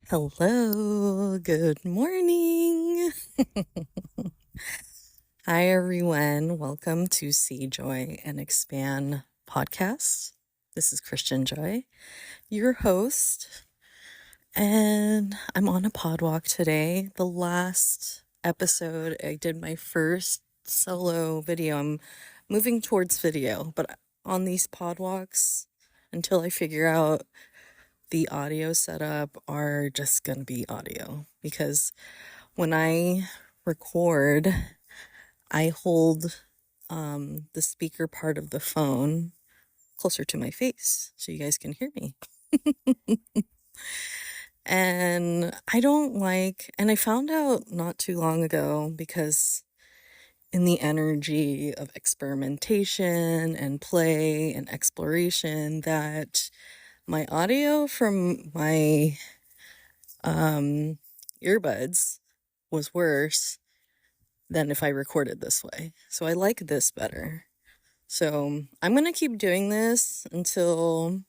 Hello, good morning. Hi, everyone. Welcome to See Joy and Expand podcast. This is Christian Joy, your host, and I'm on a pod walk today. The last episode, I did my first solo video. I'm moving towards video, but on these pod walks, until I figure out the audio setup, are just going to be audio, because when I record, I hold the speaker part of the phone closer to my face so you guys can hear me. And I found out not too long ago, because in the energy of experimentation and play and exploration, that my audio from my earbuds was worse than if I recorded this way. So I like this better. So I'm going to keep doing this until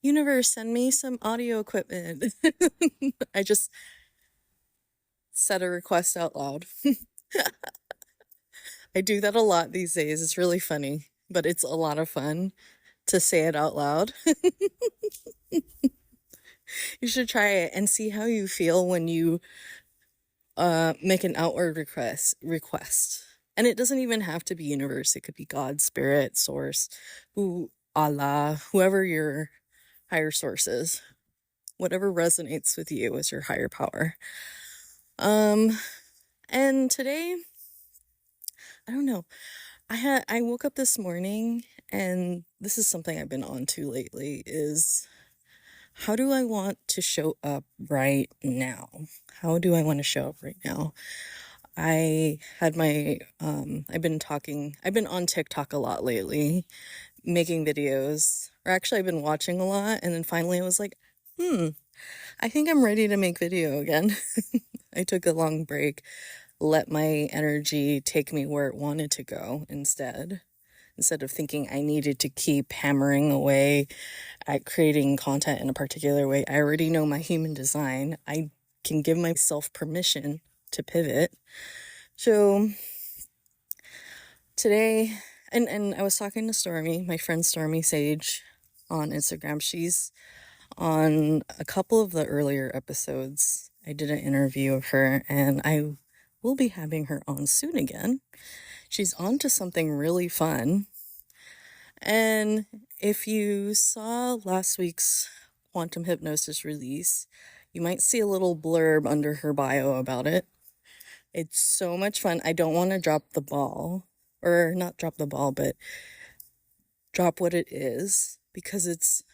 universe send me some audio equipment. I just said a request out loud. I do that a lot these days. It's really funny, but it's a lot of fun to say it out loud. You should try it and see how you feel when you make an outward request. And it doesn't even have to be universe. It could be God, spirit, source, Allah, whoever your higher source is. Whatever resonates with you is your higher power. And today, I don't know. I woke up this morning, and this is something I've been on to lately, is how do I want to show up right now? How do I want to show up right now? I had I've been on TikTok a lot lately, making videos, or actually I've been watching a lot, and then finally I was like, I think I'm ready to make video again. I took a long break, let my energy take me where it wanted to go instead of thinking I needed to keep hammering away at creating content in a particular way. I already know my human design. I can give myself permission to pivot. So today, and I was talking to Stormy, my friend Stormy Sage, on Instagram. She's on a couple of the earlier episodes. I did an interview of her, and I will be having her on soon again. She's on to something really fun. And if you saw last week's quantum hypnosis release, you might see a little blurb under her bio about it. It's so much fun. I don't want to drop the ball, or not drop the ball, but drop what it is, because it's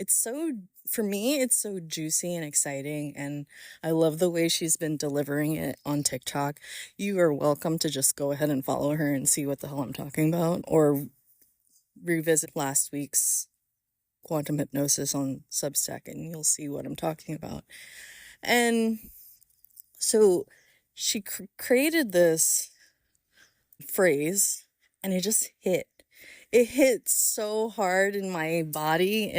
so, for me, it's so juicy and exciting, and I love the way she's been delivering it on TikTok. You are welcome to just go ahead and follow her and see what the hell I'm talking about, or revisit last week's quantum hypnosis on Substack, and you'll see what I'm talking about. And so she created this phrase, and it just hit. It hit so hard in my body.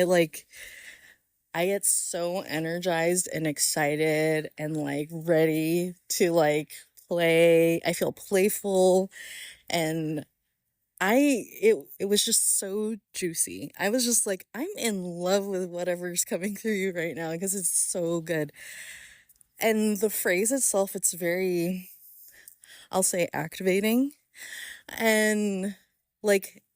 I get so energized and excited and ready to play. I feel playful, and it was just so juicy. I was just like, I'm in love with whatever's coming through you right now, because it's so good. And the phrase itself, it's very, I'll say, activating. And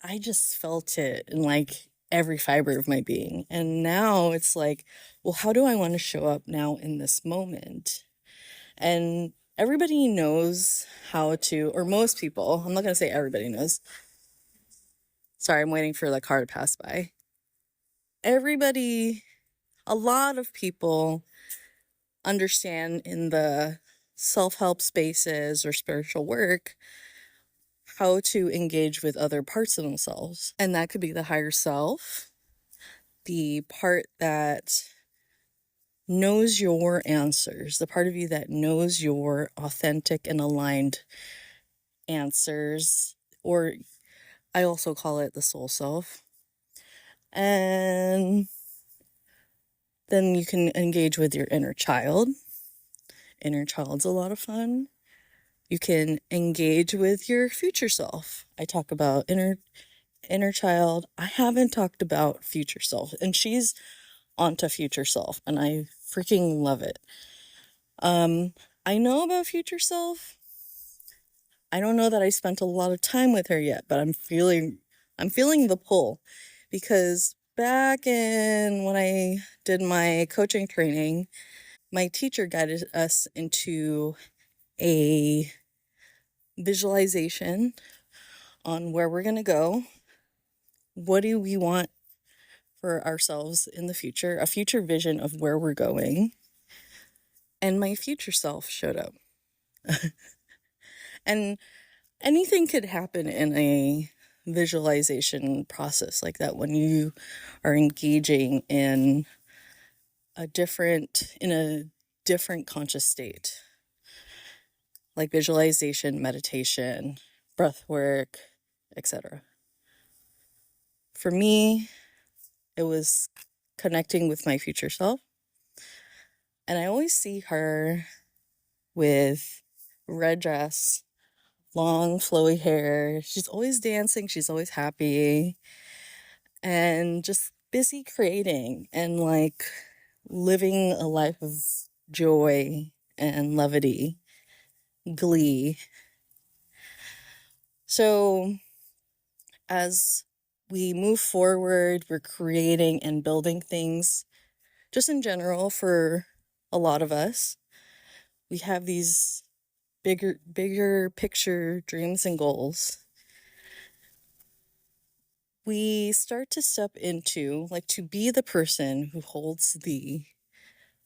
I just felt it in every fiber of my being. And now it's like, well, how do I want to show up now in this moment? And everybody knows how to, or most people, I'm not going to say everybody knows. Sorry, I'm waiting for the car to pass by. A lot of people understand in the self-help spaces or spiritual work how to engage with other parts of themselves. And that could be the higher self, the part that knows your answers, the part of you that knows your authentic and aligned answers, or I also call it the soul self. And Then you can engage with your inner child. Inner child's a lot of fun. You can engage with your future self. I talk about inner child. I haven't talked about future self, and she's onto future self, and I freaking love it. I know about future self. I don't know that I spent a lot of time with her yet, but I'm feeling the pull, because back in when I did my coaching training, my teacher guided us into a visualization on where we're going to go. What do we want for ourselves in the future? A future vision of where we're going. And my future self showed up. And anything could happen in a visualization process like that when you are engaging in a different conscious state, like visualization, meditation, breath work, etc. For me, it was connecting with my future self. And I always see her with red dress, long flowy hair. She's always dancing. She's always happy and just busy creating and like living a life of joy and levity, glee. So as we move forward, we're creating and building things just in general for a lot of us. We have these bigger picture dreams and goals. We start to step into, like, to be the person who holds the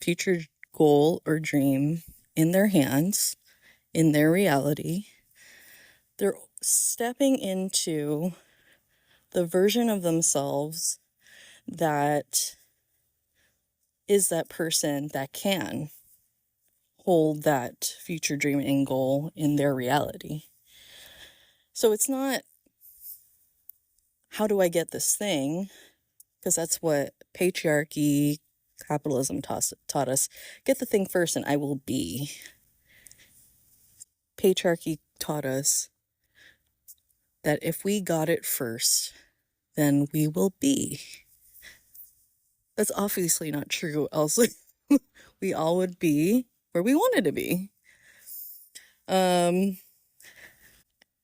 future goal or dream in their hands, in their reality. They're stepping into the version of themselves that is that person that can hold that future dream and goal in their reality. So it's not, how do I get this thing? Because that's what patriarchy, capitalism taught us. Get the thing first and I will be. Patriarchy taught us that if we got it first, then we will be. That's obviously not true, else we all would be where we wanted to be. That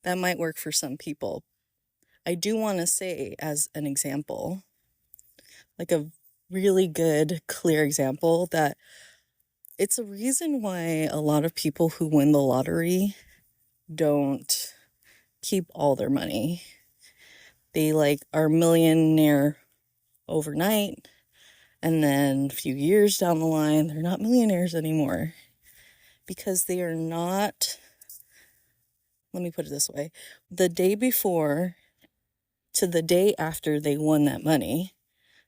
might work for some people. I do want to say, as an example, like a really good, clear example, that it's a reason why a lot of people who win the lottery don't keep all their money. They are millionaire overnight, and then a few years down the line, they're not millionaires anymore because they are not, let me put it this way, the day before to the day after they won that money,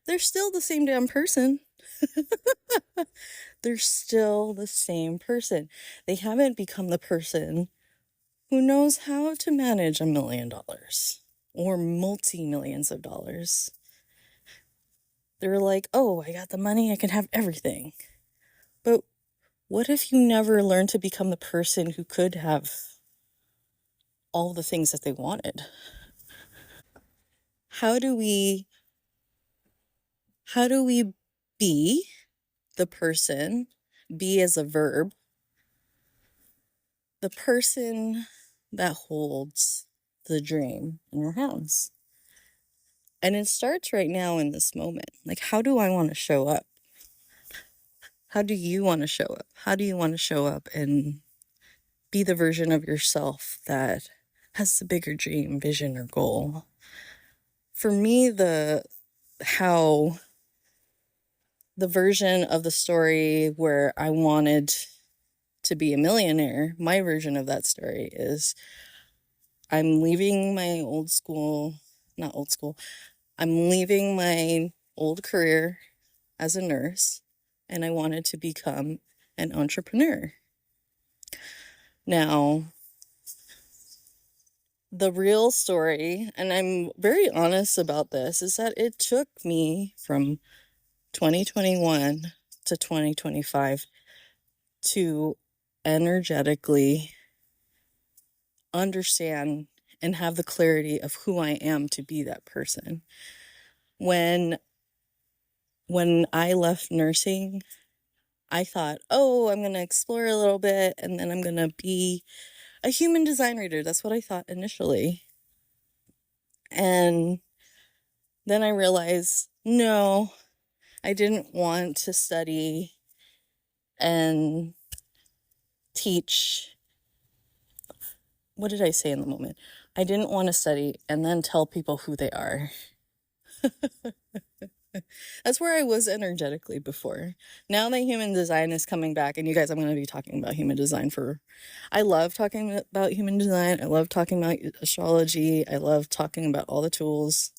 they're still the same damn person. They're still the same person. They haven't become the person who knows how to manage $1 million or multi-millions of dollars. They're like, oh, I got the money, I can have everything. But what if you never learned to become the person who could have all the things that they wanted? How do we be the person, be as a verb, the person that holds the dream in your hands? And it starts right now in this moment. Like, how do I want to show up? How do you want to show up? How do you want to show up and be the version of yourself that has the bigger dream, vision, or goal? For me, the version of the story where I wanted to be a millionaire, my version of that story is I'm leaving my I'm leaving my old career as a nurse, and I wanted to become an entrepreneur. Now, the real story, and I'm very honest about this, is that it took me from 2021 to 2025 to energetically understand and have the clarity of who I am to be that person. When I left nursing, I thought, oh, I'm going to explore a little bit and then I'm going to be a human design reader. That's what I thought initially. And then I realized, no, I didn't want to study and teach. What did I say in the moment? I didn't want to study and then tell people who they are. That's where I was energetically before. Now that human design is coming back, and you guys, I'm going to be talking about human design I love talking about human design. I love talking about astrology. I love talking about all the tools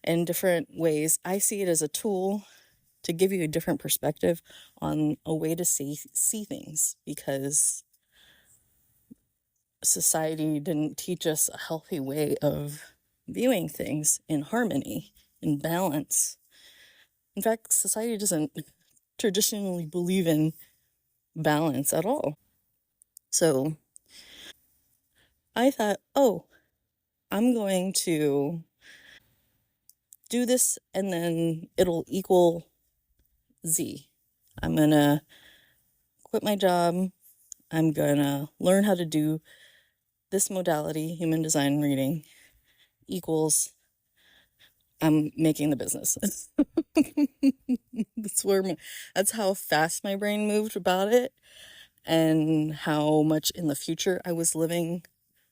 in different ways. I see it as a tool to give you a different perspective on a way to see things, because society didn't teach us a healthy way of viewing things in harmony, in balance. In fact, society doesn't traditionally believe in balance at all. So I thought, oh, I'm going to do this and then it'll equal Z. I'm going to quit my job. I'm going to learn how to do this modality, human design reading, equals I'm making the business. That's how fast my brain moved about it, and how much in the future I was living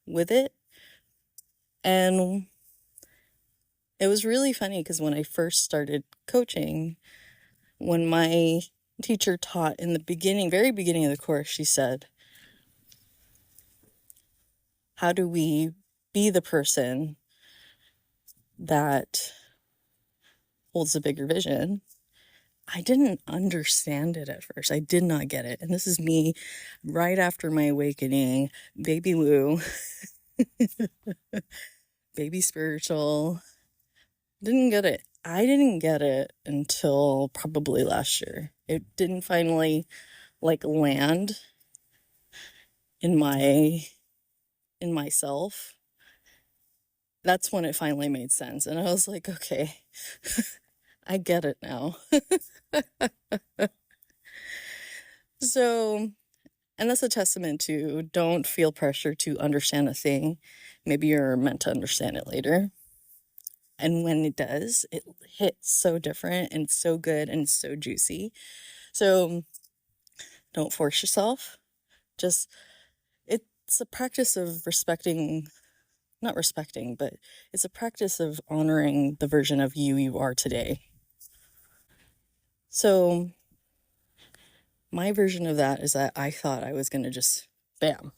with it. And it was really funny because when I first started coaching, when my teacher taught in the beginning, very beginning of the course, she said, how do we be the person that holds a bigger vision? I didn't understand it at first. I did not get it. And this is me right after my awakening, baby woo, baby spiritual. Didn't get it. I didn't get it until probably last year. It didn't finally land in myself. That's when it finally made sense. And I was like, okay, I get it now. So, and that's a testament to don't feel pressure to understand a thing. Maybe you're meant to understand it later. And when it does, it hits so different and so good and so juicy. So don't force yourself. Just, it's a practice of not respecting, but it's a practice of honoring the version of you are today. So my version of that is that I thought I was going to just, bam,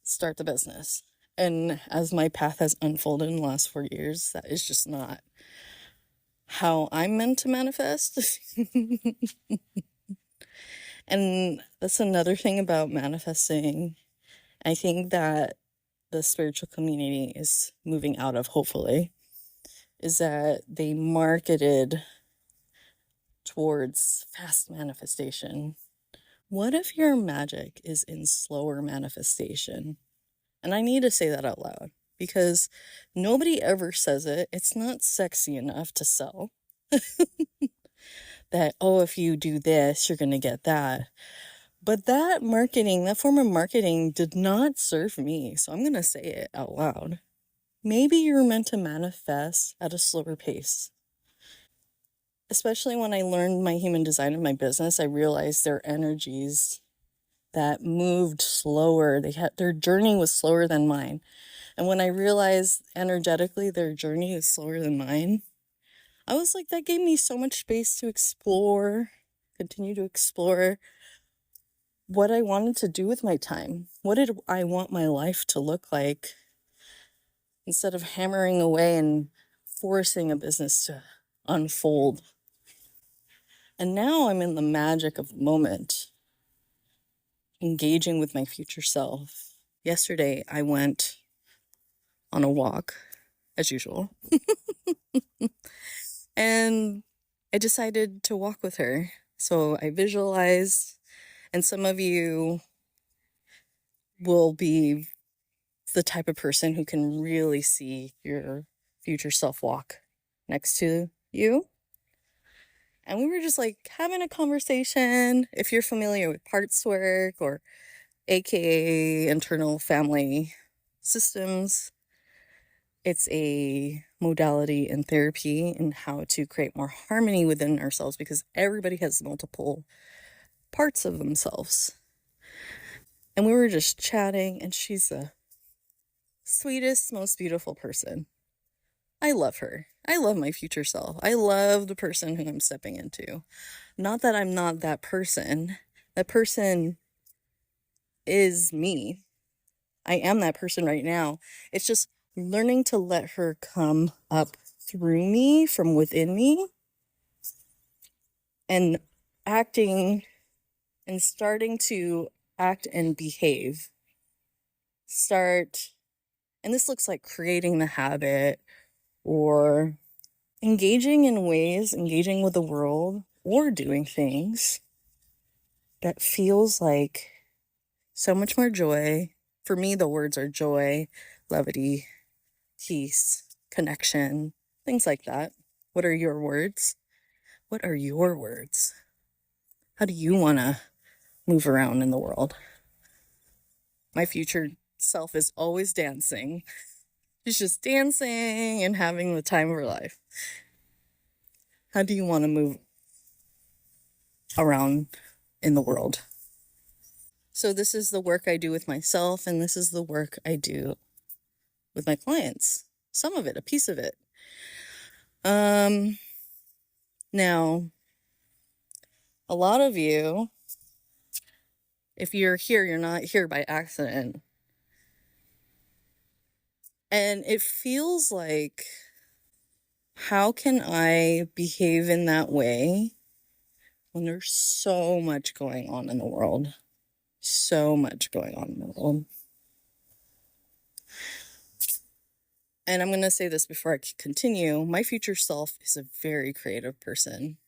start the business. And as my path has unfolded in the last 4 years, that is just not how I'm meant to manifest. And that's another thing about manifesting. I think that the spiritual community is moving out of, hopefully, is that they marketed towards fast manifestation. What if your magic is in slower manifestation? And I need to say that out loud because nobody ever says it. It's not sexy enough to sell. That, oh, if you do this, you're going to get that. But that form of marketing did not serve me. So I'm going to say it out loud. Maybe you're meant to manifest at a slower pace. Especially when I learned my human design of my business, I realized their energies that moved slower. Their journey was slower than mine. And when I realized energetically their journey is slower than mine, I was like, that gave me so much space to continue to explore what I wanted to do with my time. What did I want my life to look like? Instead of hammering away and forcing a business to unfold. And now I'm in the magic of the moment, engaging with my future self. Yesterday, I went on a walk, as usual. And I decided to walk with her. So I visualized, and some of you will be the type of person who can really see your future self walk next to you. And we were just like having a conversation. If you're familiar with parts work or AKA internal family systems, it's a modality in therapy in how to create more harmony within ourselves, because everybody has multiple parts of themselves. And we were just chatting, and she's the sweetest, most beautiful person. I love her. I love my future self. I love the person who I'm stepping into. Not that I'm not that person. That person is me. I am that person right now. It's just learning to let her come up through me, from within me, and acting and starting to act and behave. And this looks like creating the habit or engaging with the world, or doing things that feels like so much more joy. For me, the words are joy, levity, peace, connection, things like that. What are your words? What are your words? How do you want to move around in the world? My future self is always dancing. She's just dancing and having the time of her life. How do you want to move around in the world? So this is the work I do with myself, and this is the work I do with my clients. Some of it, a piece of it. Now, a lot of you, if you're here, you're not here by accident. And it feels like, how can I behave in that way when there's so much going on in the world? So much going on in the world. And I'm going to say this before I continue. My future self is a very creative person.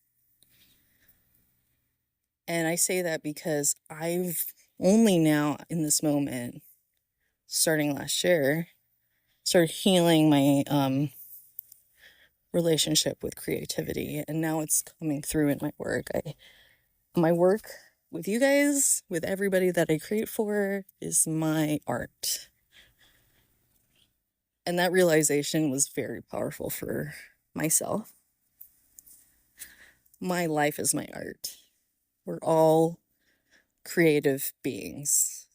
And I say that because I've only now, in this moment, starting last year, started healing my relationship with creativity. And now it's coming through in my work. My work with you guys, with everybody that I create for, is my art. And that realization was very powerful for myself. My life is my art. We're all creative beings.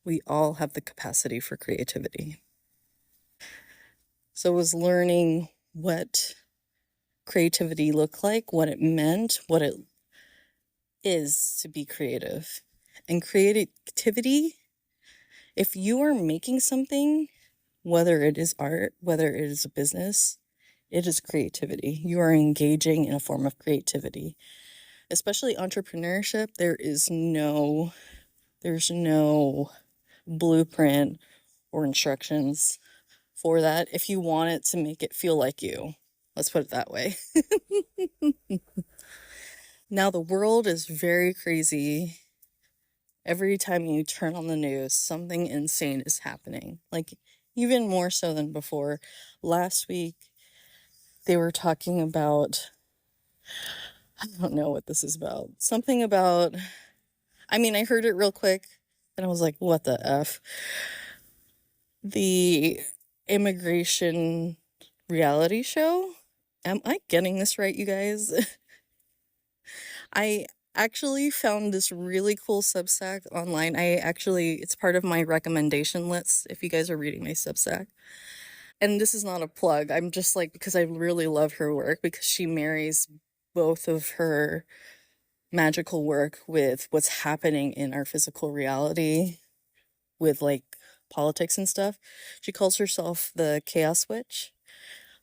We all have the capacity for creativity. So I was learning what creativity looked like, what it meant, what it is to be creative. And creativity, if you are making something, whether it is art, whether it is a business, it is creativity. You are engaging in a form of creativity. Especially entrepreneurship, there's no blueprint or instructions for that if you want it to make it feel like you. Let's put it that way. Now the world is very crazy. Every time you turn on the news, something insane is happening. Like, even more so than before. Last week, they were talking about, I don't know what this is about. Something about, I heard it real quick and I was like, what the F? The immigration reality show. Am I getting this right, you guys? I actually found this really cool Substack online. It's part of my recommendation list if you guys are reading my Substack. And this is not a plug. I'm just like, because I really love her work, because she marries both of her magical work with what's happening in our physical reality, with like politics and stuff. She calls herself the Chaos Witch.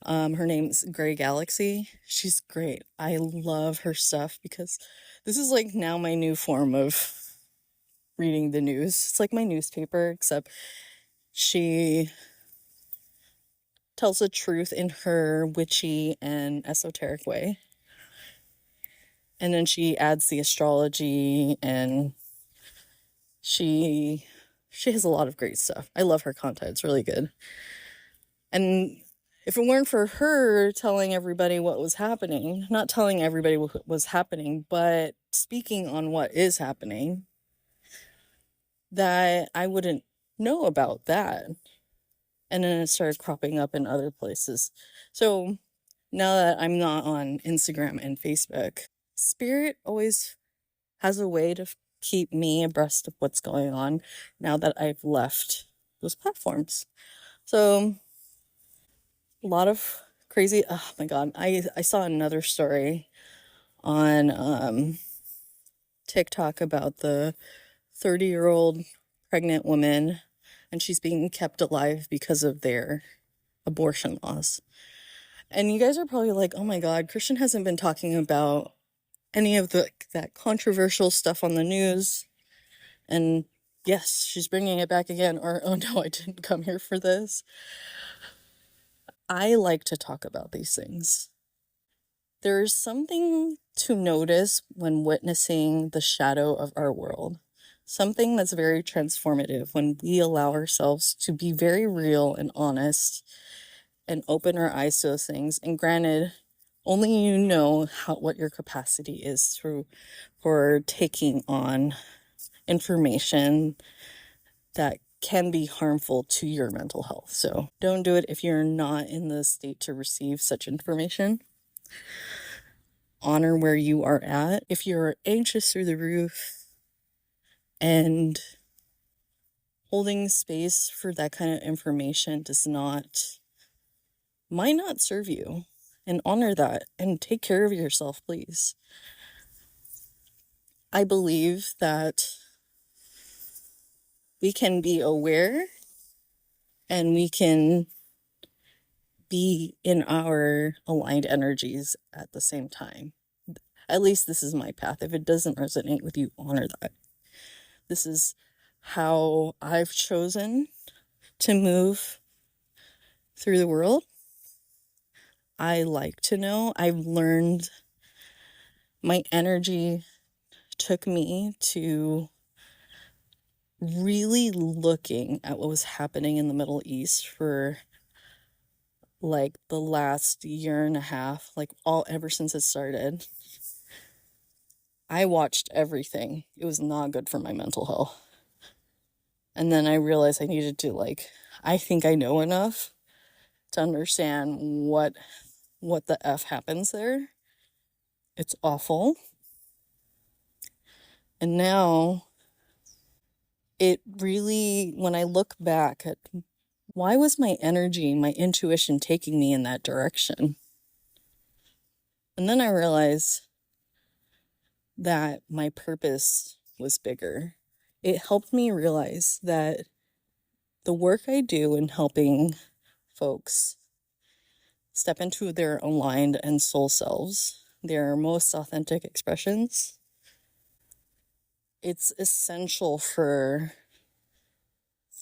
Her name's Grey Galaxy. She's great. I love her stuff because this is like now my new form of reading the news. It's like my newspaper, except she tells the truth in her witchy and esoteric way. And then she adds the astrology, and she has a lot of great stuff. I love her content. It's really good. And if it weren't for her telling everybody what was happening, not telling everybody what was happening, but speaking on what is happening, that I wouldn't know about that. And then it started cropping up in other places. So now that I'm not on Instagram and Facebook, Spirit always has a way to keep me abreast of what's going on now that I've left those platforms. So a lot of crazy, oh my God. I saw another story on TikTok about the 30-year-old pregnant woman, and she's being kept alive because of their abortion laws. And you guys are probably like, oh my God, Christian hasn't been talking about any of that controversial stuff on the news. And yes, she's bringing it back again. Or, oh no, I didn't come here for this. I like to talk about these things. There's something to notice when witnessing the shadow of our world. Something that's very transformative when we allow ourselves to be very real and honest and open our eyes to those things. And granted, only you know what your capacity is for taking on information that can be harmful to your mental health. So don't do it if you're not in the state to receive such information. Honor where you are at. If you're anxious through the roof and holding space for that kind of information might not serve you, and honor that and take care of yourself, please. I believe that we can be aware and we can be in our aligned energies at the same time. At least this is my path. If it doesn't resonate with you, honor that. This is how I've chosen to move through the world. I like to know. I've learned my energy took me to really looking at what was happening in the Middle East for like the last year and a half, like ever since it started. I watched everything. It was not good for my mental health. And then I realized I needed to I think I know enough to understand what the F happens there. It's awful. And now it really, when I look back at why was my energy, my intuition taking me in that direction? And then I realized that my purpose was bigger. It helped me realize that the work I do in helping folks step into their aligned and soul selves, their most authentic expressions, it's essential for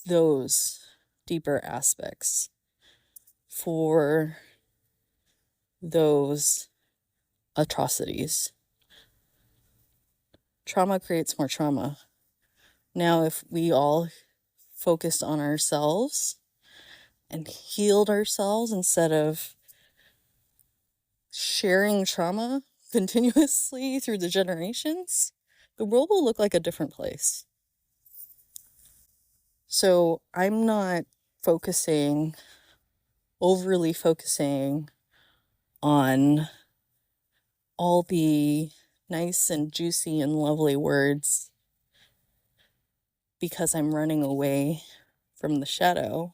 those deeper aspects, for those atrocities. Trauma creates more trauma. Now, if we all focused on ourselves and healed ourselves instead of sharing trauma continuously through the generations, the world will look like a different place. So I'm not overly focusing on all the nice and juicy and lovely words because I'm running away from the shadow.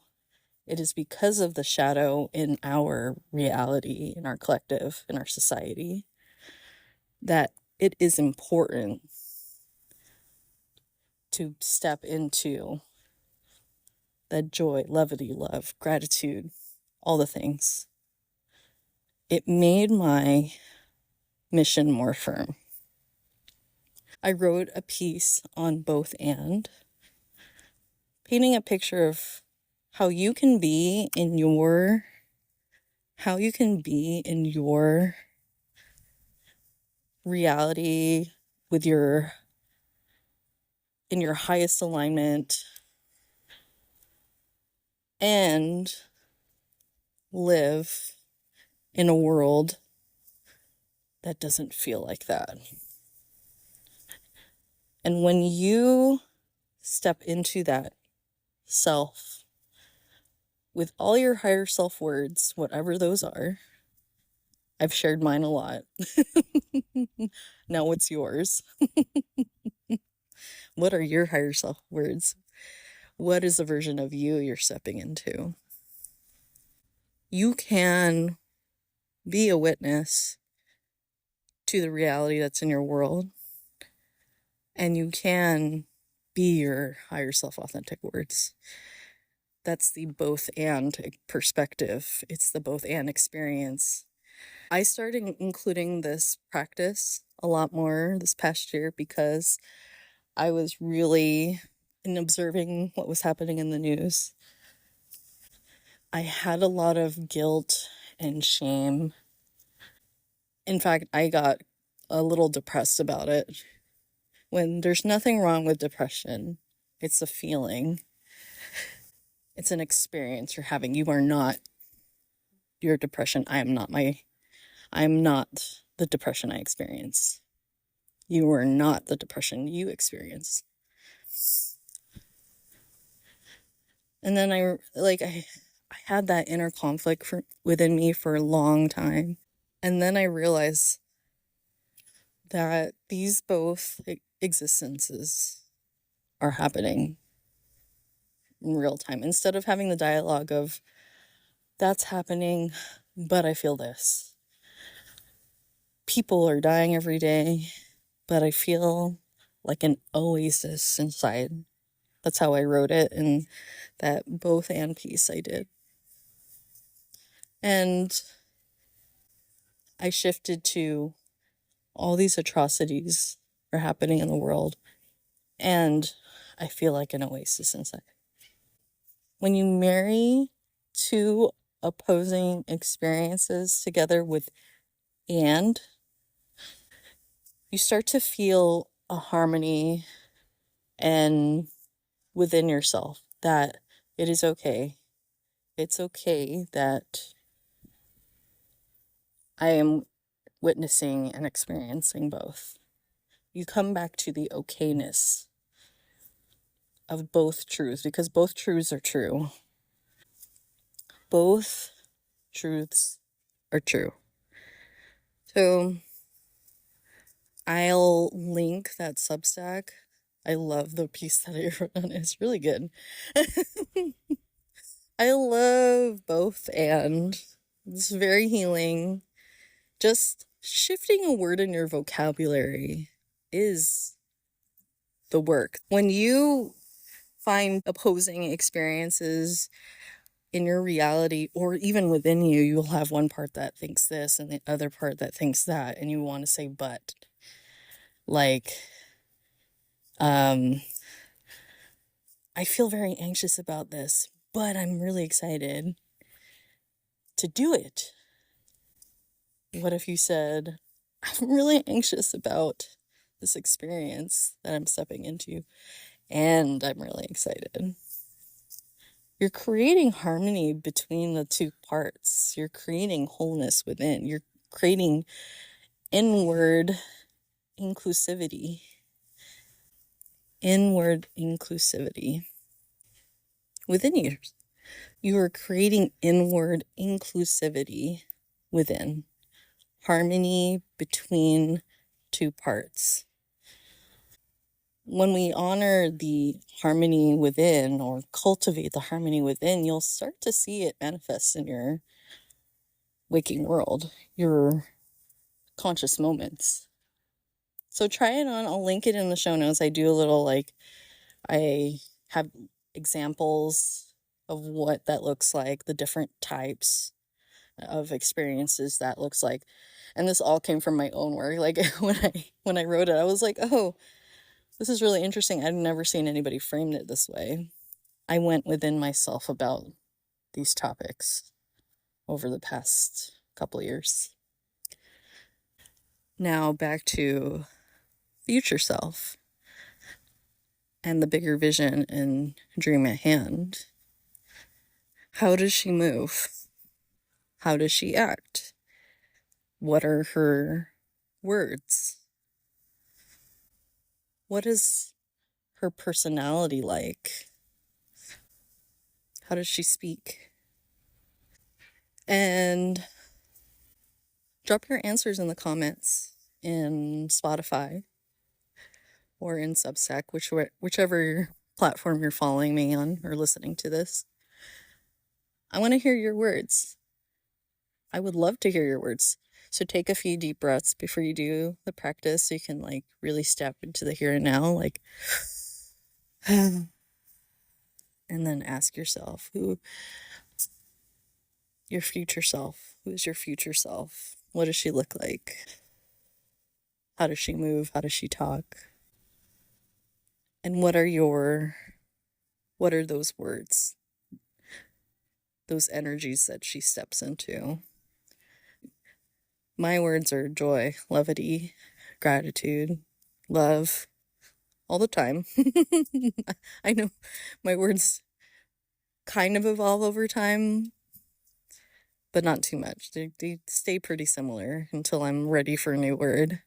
It is because of the shadow in our reality, in our collective, in our society, that it is important to step into that joy, levity, love, gratitude, all the things. It made my mission more firm. I wrote a piece on both and, painting a picture of how you can be in your reality with in your highest alignment and live in a world that doesn't feel like that. And when you step into that self with all your higher self words, whatever those are, I've shared mine a lot. Now what's yours? What are your higher self words? What is the version of you're stepping into? You can be a witness to the reality that's in your world, and you can be your higher self authentic words. That's the both and perspective. It's the both and experience. I started including this practice a lot more this past year because I was really in observing what was happening in the news. I had a lot of guilt and shame. In fact, I got a little depressed about it. When there's nothing wrong with depression, it's a feeling. It's an experience you're having. You are not your depression. I am not the depression I experience. You are not the depression you experience. And then I had that inner conflict within me for a long time. And then I realized that these both existences are happening in real time. Instead of having the dialogue of, that's happening, but I feel this. People are dying every day, but I feel like an oasis inside. That's how I wrote it in that both and piece I did. And I shifted to all these atrocities are happening in the world, and I feel like an oasis inside. When you marry two opposing experiences together with and, you start to feel a harmony and within yourself that it is okay. It's okay that I am witnessing and experiencing both. You come back to the okayness of both truths because both truths are true. Both truths are true. So I'll link that Substack. I love the piece that I wrote on it. It's really good. I love both and it's very healing. Just shifting a word in your vocabulary is the work. When you find opposing experiences in your reality or even within you, you'll have one part that thinks this and the other part that thinks that, and you want to say but. Like, I feel very anxious about this, but I'm really excited to do it. What if you said, I'm really anxious about this experience that I'm stepping into, and I'm really excited? You're creating harmony between the two parts. You're creating wholeness within. You're creating inward inclusivity. Inward inclusivity within you. You are creating inward inclusivity within. Harmony between two parts. When we honor the harmony within or cultivate the harmony within, you'll start to see it manifest in your waking world, your conscious moments. So try it on. I'll link it in the show notes. I do a little I have examples of what that looks like, the different types of experiences that looks like. And this all came from my own work. Like when I wrote it, I was like, oh, this is really interesting. I've never seen anybody frame it this way. I went within myself about these topics over the past couple of years. Now back to future self and the bigger vision and dream at hand. How does she move? How does she act? What are her words? What is her personality like? How does she speak? And drop your answers in the comments in Spotify or in Substack, whichever platform you're following me on or listening to this. I want to hear your words. I would love to hear your words. So take a few deep breaths before you do the practice so you can like really step into the here and now, like and then ask yourself who is your future self? What does she look like? How does she move? How does she talk? And what are those words? Those energies that she steps into. My words are joy, levity, gratitude, love, all the time. I know my words kind of evolve over time, but not too much. They stay pretty similar until I'm ready for a new word.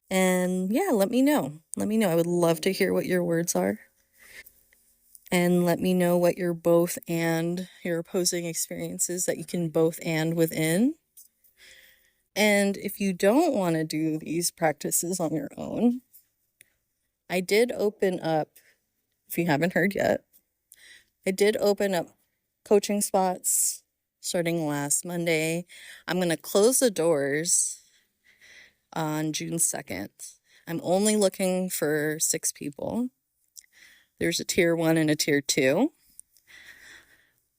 And yeah, let me know. I would love to hear what your words are. And let me know what your both and your opposing experiences that you can both and within. And if you don't want to do these practices on your own, I did open up, if you haven't heard yet, I did open up coaching spots starting last Monday. I'm going to close the doors on June 2nd. I'm only looking for 6 people. There's a tier 1 and a tier 2.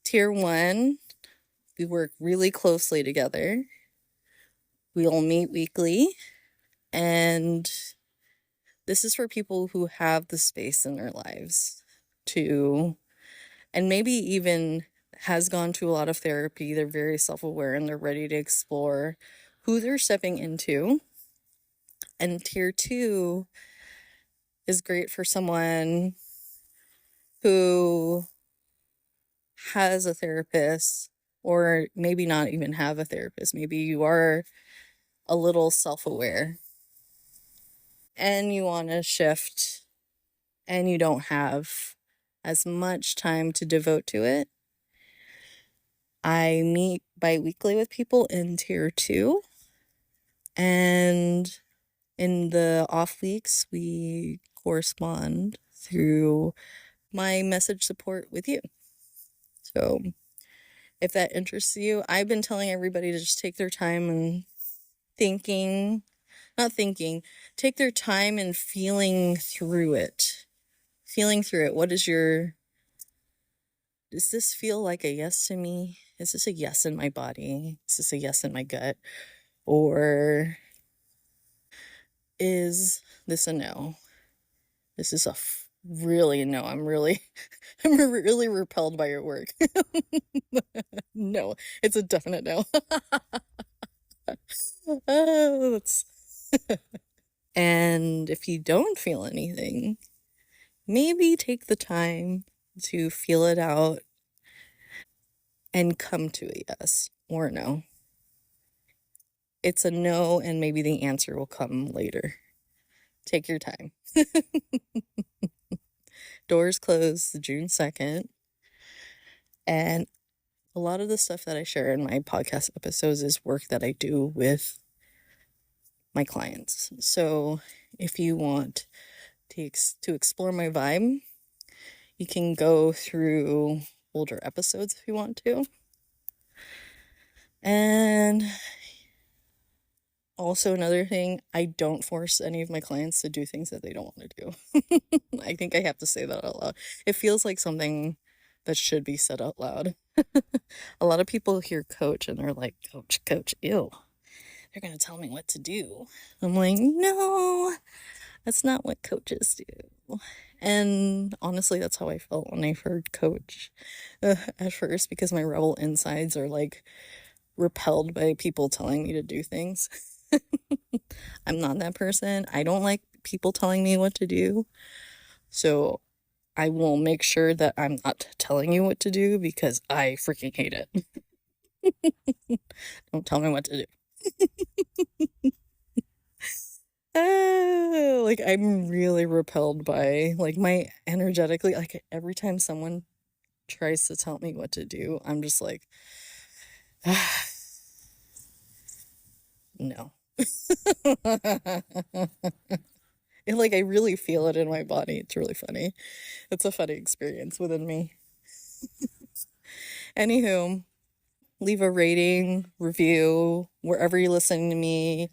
Tier 1, we work really closely together. We all meet weekly, and this is for people who have the space in their lives to, and maybe even has gone to a lot of therapy. They're very self-aware and they're ready to explore who they're stepping into. And tier 2 is great for someone who has a therapist, or maybe not even have a therapist. Maybe you are a little self-aware and you want to shift and you don't have as much time to devote to it. I meet bi-weekly with people in tier 2, and in the off weeks we correspond through my message support with you. So if that interests you, I've been telling everybody to just take their time and take their time and feeling through it. Does this feel like a yes to me? Is this a yes in my body? Is this a yes in my gut? Or is this a no? This is really a no. I'm really repelled by your work. No, it's a definite no. And if you don't feel anything, maybe take the time to feel it out and come to a yes or a no. It's a no, and maybe the answer will come later. Take your time. Doors close June 2nd. And a lot of the stuff that I share in my podcast episodes is work that I do with my clients. So if you want to explore my vibe, you can go through older episodes if you want to. And also another thing, I don't force any of my clients to do things that they don't want to do. I think I have to say that out loud. It feels like something that should be said out loud. A lot of people hear coach and they're like, coach, ew. They're going to tell me what to do. I'm like, no, that's not what coaches do. And honestly, that's how I felt when I heard coach at first, because my rebel insides are like repelled by people telling me to do things. I'm not that person. I don't like people telling me what to do. So I will make sure that I'm not telling you what to do because I freaking hate it. Don't tell me what to do. Like I'm really repelled by like my energetically, like every time someone tries to tell me what to do, I'm just like, no. And like I really feel it in my body. It's really funny. It's a funny experience within me. Anywho, leave a rating, review, wherever you're listening to me.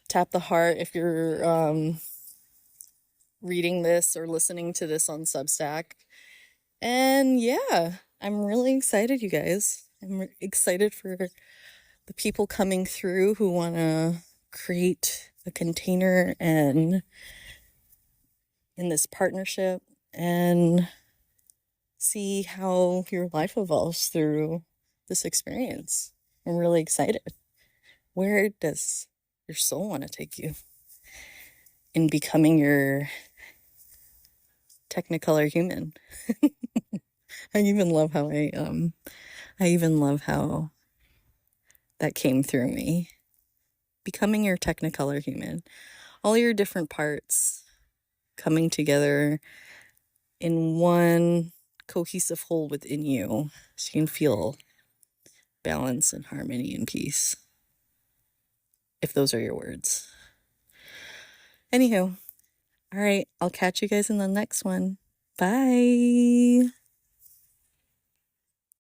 Tap the heart if you're reading this or listening to this on Substack. And yeah, I'm really excited, you guys. I'm excited for the people coming through who want to create a container and in this partnership and see how your life evolves through this experience. I'm really excited. Where does your soul want to take you in becoming your Technicolor human? I even love how that came through me. Becoming your Technicolor human. All your different parts coming together in one cohesive whole within you so you can feel balance and harmony and peace. If those are your words. Anywho, all right, I'll catch you guys in the next one. Bye.